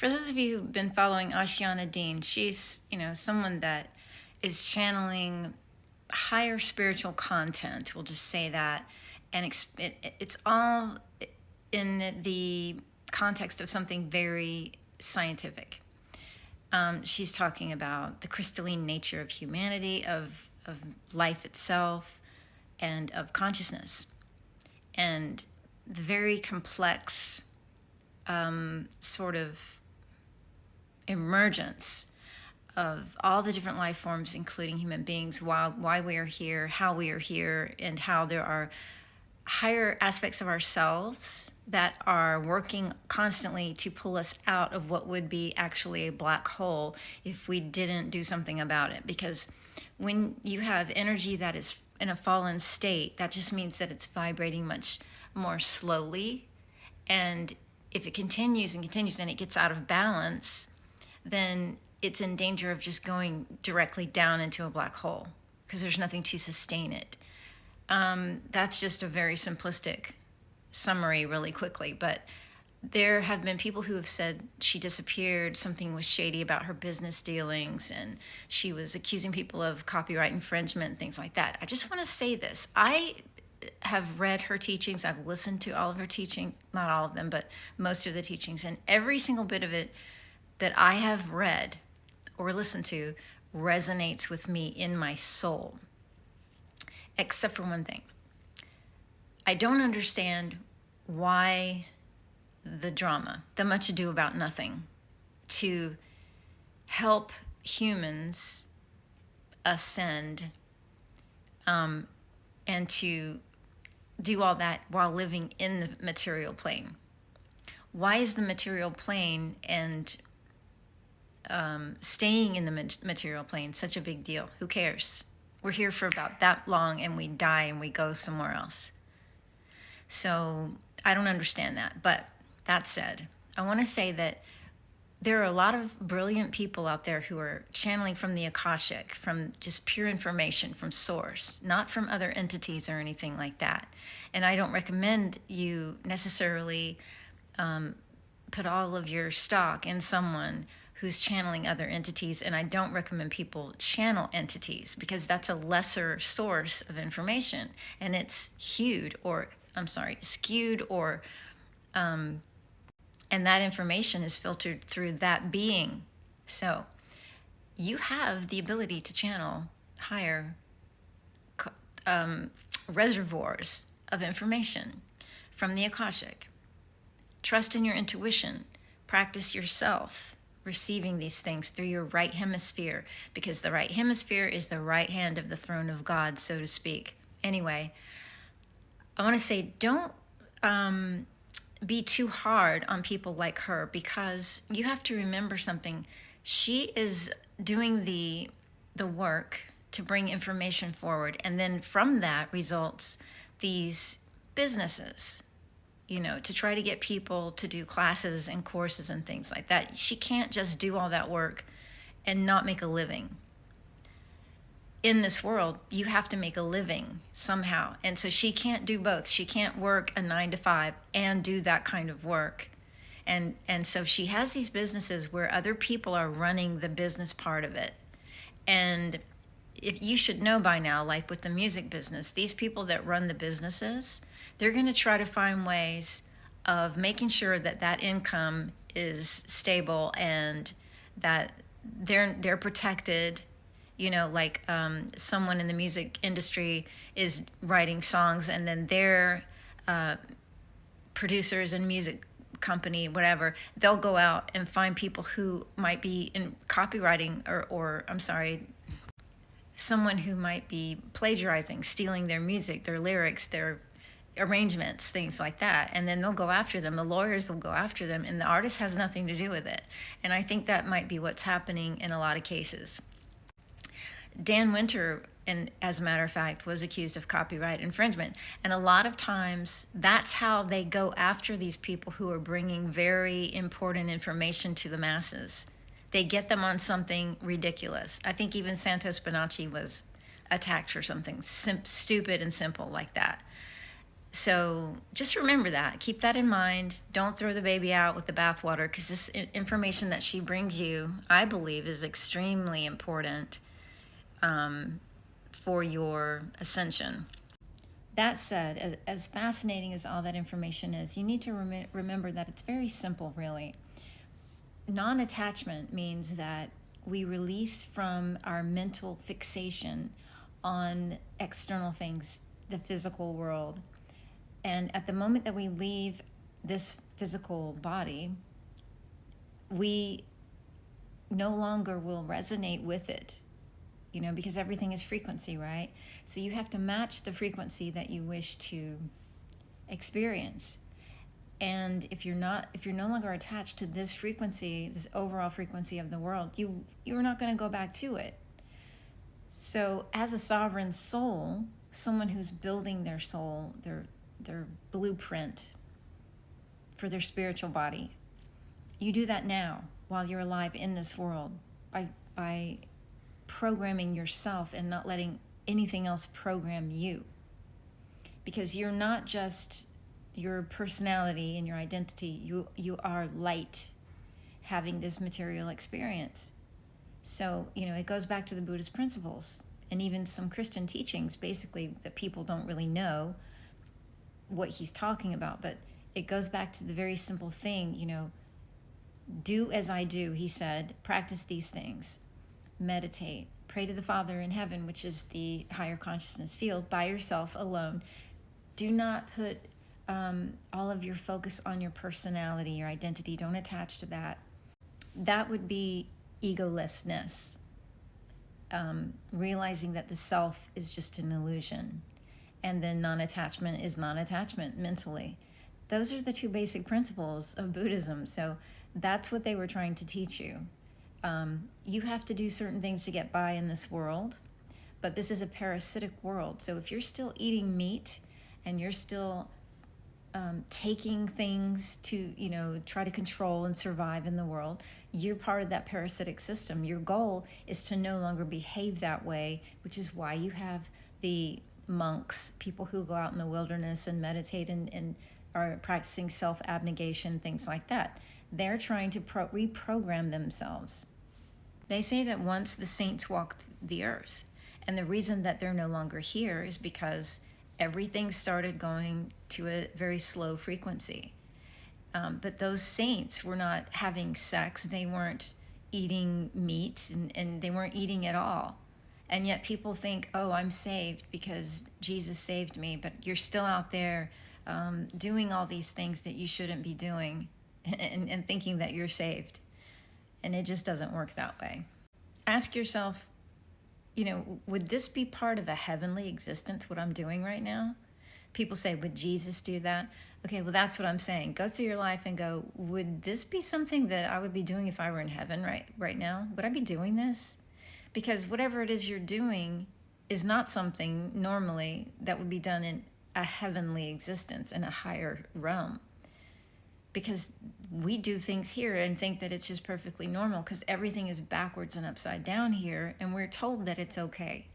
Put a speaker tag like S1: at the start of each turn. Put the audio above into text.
S1: For those of you who've been following Ashayana Deane, she's, someone that is channeling higher spiritual content. We'll just say that. And it's all in the context of something very scientific. She's talking about the crystalline nature of humanity, of life itself, and of consciousness, and the very complex sort of emergence of all the different life forms, including human beings, why we are here, how we are here, and how there are higher aspects of ourselves that are working constantly to pull us out of what would be actually a black hole if we didn't do something about it. Because when you have energy that is in a fallen state, that just means that it's vibrating much more slowly. And if it continues and continues and it gets out of balance, then it's in danger of just going directly down into a black hole because there's nothing to sustain it. That's just a very simplistic summary really quickly, but there have been people who have said she disappeared, something was shady about her business dealings, and she was accusing people of copyright infringement, things like that. I just want to say this. I have read her teachings. I've listened to all of her teachings, not all of them, but most of the teachings, and every single bit of it that I have read or listened to resonates with me in my soul, except for one thing. I don't understand why the drama, the much ado about nothing, to help humans ascend and to do all that while living in the material plane. Why is the material plane and staying in the material plane such a big deal? Who cares? We're here for about that long and we die and we go somewhere else. So I don't understand that. But that said, I want to say that there are a lot of brilliant people out there who are channeling from the Akashic, from just pure information from source, not from other entities or anything like that. And I don't recommend you necessarily put all of your stock in someone who's channeling other entities, and I don't recommend people channel entities because that's a lesser source of information, and it's skewed, or and that information is filtered through that being. So you have the ability to channel higher reservoirs of information from the Akashic. Trust in your intuition. Practice yourself receiving these things through your right hemisphere, because the right hemisphere is the right hand of the throne of God, so to speak. Anyway, I want to say don't be too hard on people like her, because you have to remember something. She is doing the work to bring information forward, and then from that results these businesses, to try to get people to do classes and courses and things like that. She can't just do all that work and not make a living. In this world, you have to make a living somehow. And so she can't do both. She can't work a 9 to 5 and do that kind of work. And so she has these businesses where other people are running the business part of it. And if you should know by now, like with the music business, these people that run the businesses, they're going to try to find ways of making sure that that income is stable and that they're protected. Like someone in the music industry is writing songs, and then their producers and music company, whatever, they'll go out and find people who might be in copywriting or someone who might be plagiarizing, stealing their music, their lyrics, their arrangements, things like that. And then they'll go after them. The lawyers will go after them, and the artist has nothing to do with it. And I think that might be what's happening in a lot of cases. Dan Winter, and as a matter of fact, was accused of copyright infringement. And a lot of times that's how they go after these people who are bringing very important information to the masses. They get them on something ridiculous. I think even Santos Bonacci was attacked for something stupid and simple like that. So just remember that. Keep that in mind. Don't throw the baby out with the bathwater, because this information that she brings you, I believe, is extremely important for your ascension. That said, as fascinating as all that information is, you need to remember that it's very simple, really. Non-attachment means that we release from our mental fixation on external things, the physical world. And at the moment that we leave this physical body, we no longer will resonate with it, because everything is frequency, right? So you have to match the frequency that you wish to experience. And if you're no longer attached to this frequency, this overall frequency of the world, you're not going to go back to it. So as a sovereign soul, someone who's building their soul, their blueprint for their spiritual body, you do that now while you're alive in this world by programming yourself and not letting anything else program you. Because you're not just your personality and your identity, you are light having this material experience. So, it goes back to the Buddhist principles and even some Christian teachings, basically, that people don't really know what he's talking about. But it goes back to the very simple thing, do as I do, he said, practice these things, meditate, pray to the Father in heaven, which is the higher consciousness field, by yourself alone. Do not put all of your focus on your personality, your identity. Don't attach to that. That would be egolessness, realizing that the self is just an illusion. And then non-attachment is non-attachment mentally. Those are the two basic principles of Buddhism. So that's what they were trying to teach you. You have to do certain things to get by in this world, but this is a parasitic world. So if you're still eating meat and you're still taking things to, try to control and survive in the world, you're part of that parasitic system. Your goal is to no longer behave that way, which is why you have the monks, people who go out in the wilderness and meditate and are practicing self-abnegation, things like that. They're trying to reprogram themselves. They say that once the saints walked the earth, and the reason that they're no longer here is because everything started going to a very slow frequency. But those saints were not having sex, they weren't eating meat, and they weren't eating at all. And yet people think, oh, I'm saved because Jesus saved me, but you're still out there doing all these things that you shouldn't be doing and thinking that you're saved. And it just doesn't work that way. Ask yourself, would this be part of a heavenly existence, what I'm doing right now? People say, would Jesus do that? Okay, well, that's what I'm saying. Go through your life and go, would this be something that I would be doing if I were in heaven right now? Would I be doing this? Because whatever it is you're doing is not something normally that would be done in a heavenly existence, in a higher realm. Because we do things here and think that it's just perfectly normal because everything is backwards and upside down here, and we're told that it's okay.